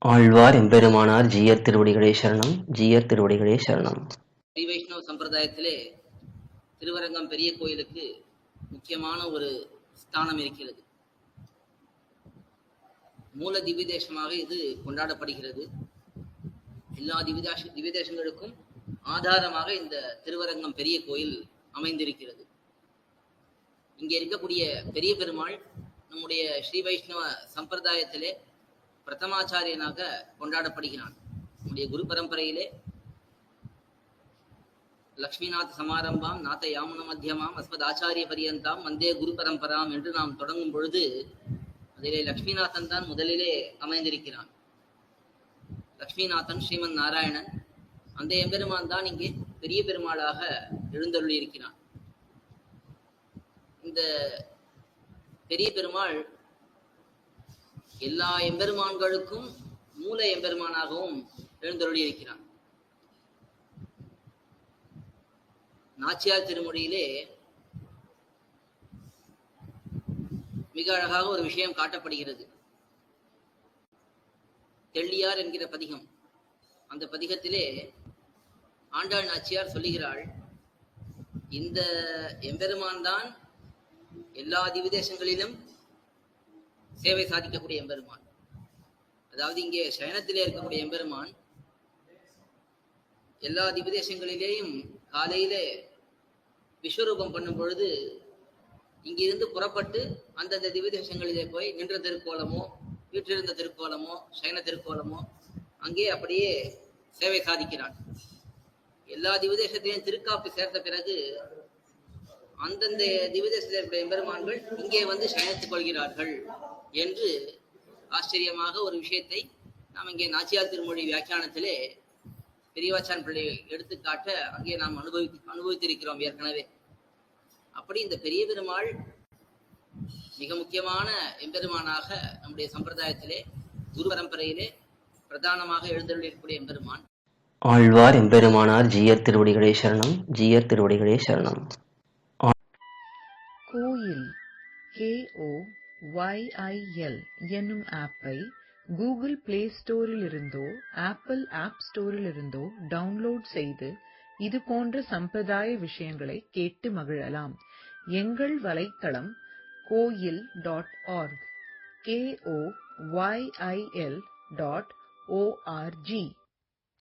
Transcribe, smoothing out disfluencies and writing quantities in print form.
ஆழ்வார் எம்பெருமானார் ஜீயர் திருவடிகளே சரணம். ஜீயர் திருவடிகளே சரணம். ஸ்ரீ வைஷ்ணவ சம்பிரதாயத்திலே திருவரங்கம் பெரிய கோயிலுக்கு முக்கியமான ஒரு ஸ்தானம் இருக்கிறது. மூல திவ்யதேசமாக இது கொண்டாடப்படுகிறது. எல்லா திவ்யதேசங்களுக்கும் ஆதாரமாக இந்த திருவரங்கம் பெரிய கோயில் அமைந்திருக்கிறது. இங்கே இருக்கக்கூடிய பெரிய பெருமாள் நம்முடைய ஸ்ரீ வைஷ்ணவ சம்பிரதாயத்திலே பிரதமாச்சாரியனாக கொண்டாடப்படுகிறான். நம்முடைய குரு பரம்பரையிலே லக்ஷ்மிநாத் சமாரம்பாம் நாத யாமுன மத்தியமாம் அஸ்மத் ஆச்சாரிய பரியந்தாம் வந்தே குரு பரம்பராம் என்று நாம் தொடங்கும் பொழுது அதிலே லக்ஷ்மிநாதன் தான் முதலிலே அமைந்திருக்கிறான். லக்ஷ்மிநாதன் ஸ்ரீமன் நாராயணன், அந்த எம்பெருமான் தான் இங்கே பெரிய பெருமாளாக எழுந்தருளி இருக்கிறான். இந்த பெரிய பெருமாள் எல்லா எம்பெருமான்களுக்கும் மூல எம்பெருமானாகவும் எழுந்தருளி இருக்கிறான். நாச்சியார் திருமொழியிலே மிக அழகாக ஒரு விஷயம் காட்டப்படுகிறது. தெள்ளியார் என்கிற பதிகம், அந்த பதிகத்திலே ஆண்டாள் நாச்சியார் சொல்லுகிறாள், இந்த எம்பெருமான் தான் எல்லா திவ்யதேசங்களிலும் சேவை சாதிக்கக்கூடிய எம்பெருமான். அதாவது இங்கே சயனத்திலே இருக்கக்கூடிய எம்பெருமான் எல்லா திவ்யதேசங்களிலேயும் காலையிலே விஸ்வரூபம் பண்ணும் பொழுது இங்கிருந்து புறப்பட்டு அந்தந்த திவ்யதேசங்களிலே போய் நின்ற திருக்கோலமோ வீற்றிருந்த திருக்கோலமோ சயன திருக்கோலமோ அங்கே அப்படியே சேவை சாதிக்கிறான். எல்லா திவ்யதேசத்தையும் திருக்காப்பு சேர்த்த பிறகு அந்தந்த திவ்யதேசத்தில் இருக்கிற எம்பெருமான்கள் இங்கே வந்து சயனித்துக் கொள்கிறார்கள் என்று ஆச்சரியமாக ஒரு விஷயத்தை நாம் இங்கே நாச்சியார் திருமொழி வியாக்கியானத்திலே பெரியவாச்சான் பிள்ளை எடுத்துக்காட்ட அங்கே நாம் அனுபவித்திருக்கிறோம் ஏற்கனவே. அப்படி இந்த பெரிய பெருமாள் மிக முக்கியமான எம்பெருமானாக நம்முடைய சம்பிரதாயத்திலே குரு பரம்பரையிலே பிரதானமாக எழுந்தருளிருக்கக்கூடிய எம்பெருமான். ஆழ்வார் எம்பெருமானார் ஜீயர் திருவடிகளே சரணம். ஜீயர் திருவடிகளே சரணம். கோயில் KOYIL என்னும் ஆப்பை கூகுள் பிளே ஸ்டோரில் இருந்தோ ஆப்பிள் ஆப் ஸ்டோரில் இருந்தோ டவுன்லோட் செய்து இது போன்ற சம்பிரதாய விஷயங்களை கேட்டு மகிழலாம். எங்கள் வலைத்தளம் koil.org KOYIL.org